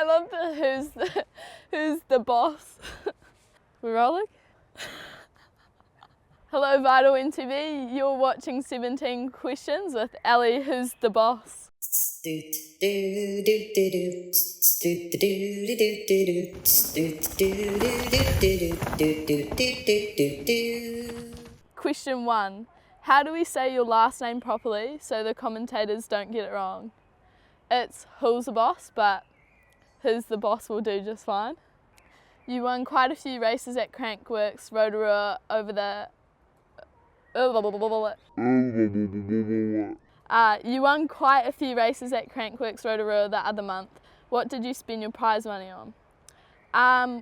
love the who's the boss. We're rolling? Hello Vital NTV, you're watching 17 Questions with Ellie, who's the boss. Question 1. How do we say your last name properly so the commentators don't get it wrong? It's Hulsebosch, but who's the boss will do just fine. You won quite a few races at Crankworx Rotorua over the... You won quite a few races at Crankworx Rotorua the other month. What did you spend your prize money on?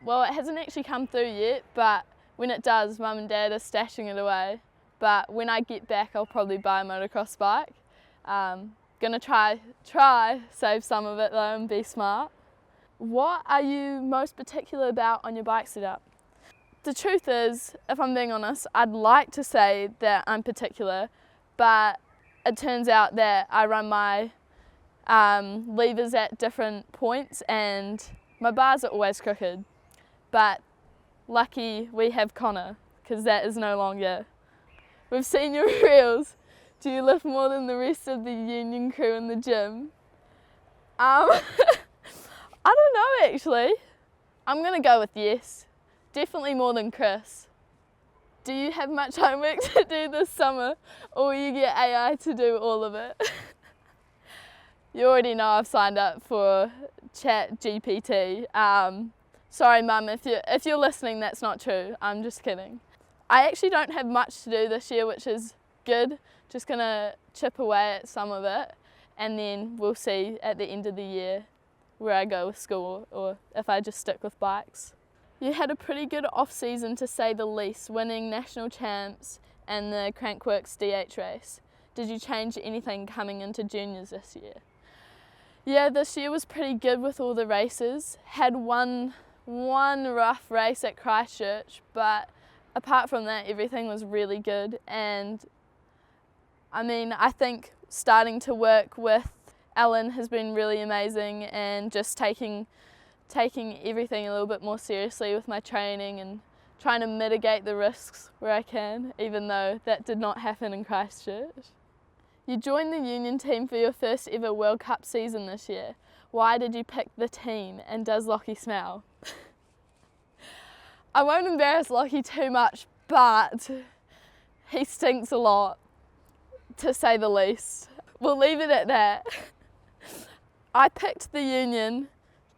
Well, it hasn't actually come through yet, but when it does, Mum and Dad are stashing it away. But when I get back, I'll probably buy a motocross bike. Gonna try save some of it though and be smart. What are you most particular about on your bike setup? The truth is, if I'm being honest, I'd like to say that I'm particular, but it turns out that I run my levers at different points and my bars are always crooked. But lucky we have Connor, because that is no longer. We've seen your reels. Do you lift more than the rest of the union crew in the gym? I don't know actually. I'm gonna go with yes. Definitely more than Chris. Do you have much homework to do this summer, or will you get AI to do all of it? You already know I've signed up for Chat GPT. Sorry Mum, if you're listening, that's not true. I'm just kidding. I actually don't have much to do this year, which is good. Just gonna chip away at some of it, and then we'll see at the end of the year where I go with school or if I just stick with bikes. You had a pretty good off-season to say the least, winning national champs and the Crankworx DH race. Did you change anything coming into juniors this year? Yeah, this year was pretty good with all the races. Had one rough race at Christchurch, but apart from that, everything was really good. And I mean, I think starting to work with Ellen has been really amazing, and just taking everything a little bit more seriously with my training and trying to mitigate the risks where I can, even though that did not happen in Christchurch. You joined the union team for your first ever World Cup season this year. Why did you pick the team, and does Lockie smell? I won't embarrass Lockie too much, but he stinks a lot, to say the least. We'll leave it at that. I picked the union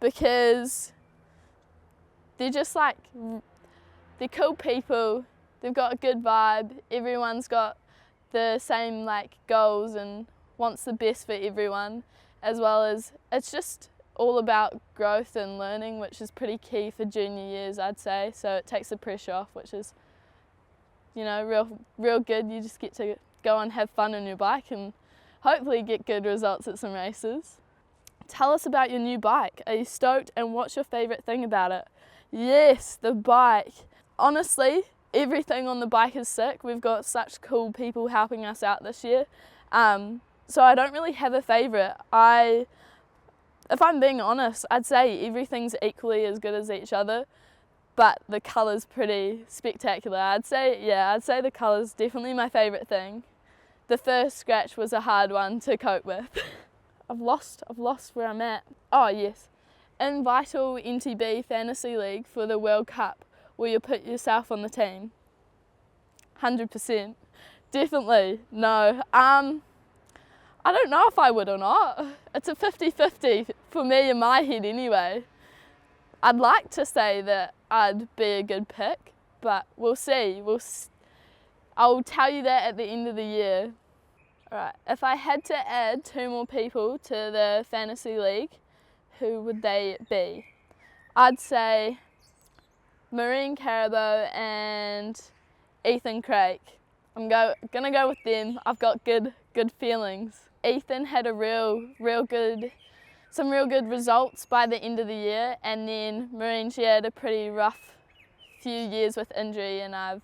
because they're just like, they're cool people, they've got a good vibe, everyone's got the same like goals and wants the best for everyone, as well as it's just all about growth and learning, which is pretty key for junior years, I'd say. So it takes the pressure off, which is, you know, real good. You just get to go and have fun on your bike and hopefully get good results at some races. Tell us about your new bike. Are you stoked, and what's your favourite thing about it? Yes, the bike. Honestly, everything on the bike is sick. We've got such cool people helping us out this year. So I don't really have a favourite. If I'm being honest, I'd say everything's equally as good as each other, but the colour's pretty spectacular. I'd say the colour's definitely my favourite thing. The first scratch was a hard one to cope with. I've lost where I'm at. Oh yes, in Vital NTB Fantasy League for the World Cup, will you put yourself on the team? 100%. Definitely. No. I don't know if I would or not. It's a 50-50 for me in my head anyway. I'd like to say that I'd be a good pick, but we'll see. I'll tell you that at the end of the year. Alright, if I had to add 2 more people to the Fantasy League, who would they be? I'd say Maureen Carabo and Ethan Craik. I'm gonna go with them. I've got good feelings. Ethan had some real good results by the end of the year, and then Maureen, she had a pretty rough few years with injury, and I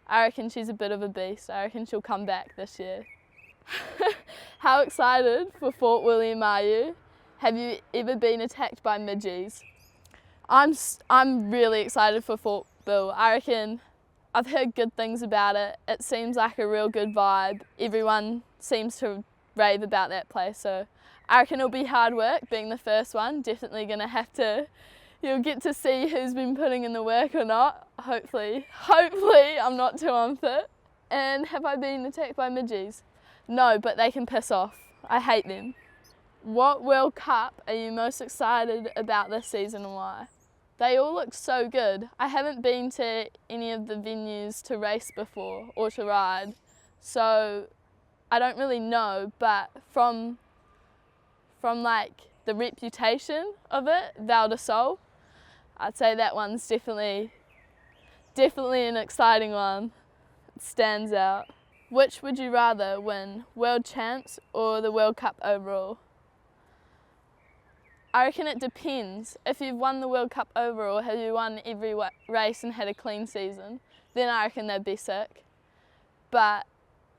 reckon she's a bit of a beast. I reckon she'll come back this year. How excited for Fort William are you? Have you ever been attacked by midgies? I'm really excited for Fort Bill. I reckon I've heard good things about it. It seems like a real good vibe. Everyone seems to rave about that place, so I reckon it'll be hard work being the first one. Definitely gonna have to, you'll get to see who's been putting in the work or not. Hopefully I'm not too unfit. And have I been attacked by midgies? No, but they can piss off. I hate them. What World Cup are you most excited about this season and why? They all look so good. I haven't been to any of the venues to race before or to ride, so I don't really know, but from like the reputation of it, Val di Sole, I'd say that one's definitely an exciting one. It stands out. Which would you rather win, World Champs or the World Cup overall? I reckon it depends. If you've won the World Cup overall, have you won every race and had a clean season, then I reckon that'd be sick. But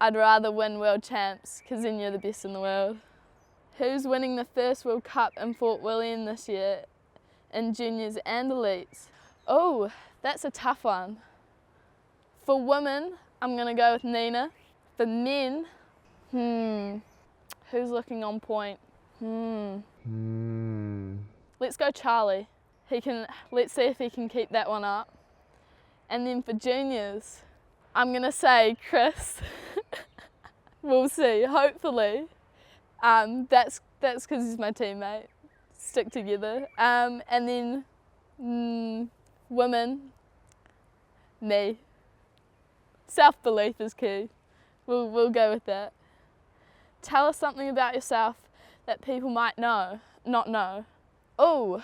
I'd rather win World Champs because then you're the best in the world. Who's winning the first World Cup in Fort William this year in juniors and elites? Oh, that's a tough one. For women, I'm going to go with Nina. For men, who's looking on point? Let's go Charlie. Let's see if he can keep that one up. And then for juniors, I'm gonna say Chris. We'll see, hopefully. That's because he's my teammate. Stick together. And then women, me. Self-belief is key. We'll go with that. Tell us something about yourself that people might not know. Oh,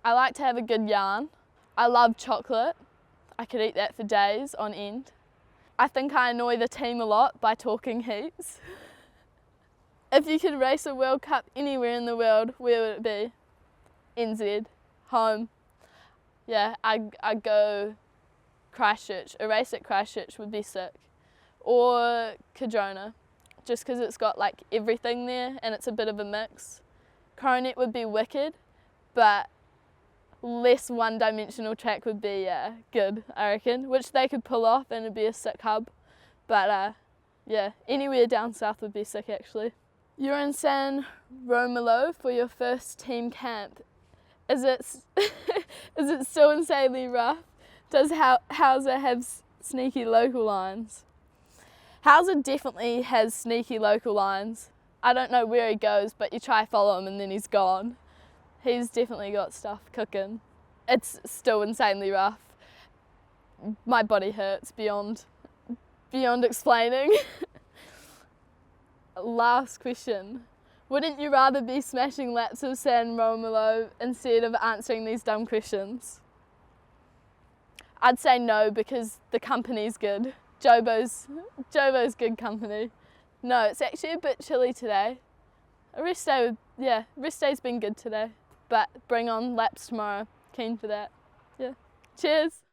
I like to have a good yarn. I love chocolate. I could eat that for days on end. I think I annoy the team a lot by talking heaps. If you could race a World Cup anywhere in the world, where would it be? NZ, home. Yeah, I'd go Christchurch. A race at Christchurch would be sick. Or Cardrona, just because it's got like everything there and it's a bit of a mix. Coronet would be wicked, but less one-dimensional track would be good, I reckon, which they could pull off and it'd be a sick hub. But yeah, anywhere down south would be sick actually. You're in San Romolo for your first team camp. Is it still insanely rough? Does Hauser have sneaky local lines? Hauser definitely has sneaky local lines. I don't know where he goes, but you try follow him and then he's gone. He's definitely got stuff cooking. It's still insanely rough. My body hurts beyond explaining. Last question. Wouldn't you rather be smashing laps of San Romolo instead of answering these dumb questions? I'd say no because the company's good. Jobo's good company. No, it's actually a bit chilly today. A rest day's been good today. But bring on laps tomorrow. Keen for that. Yeah. Cheers.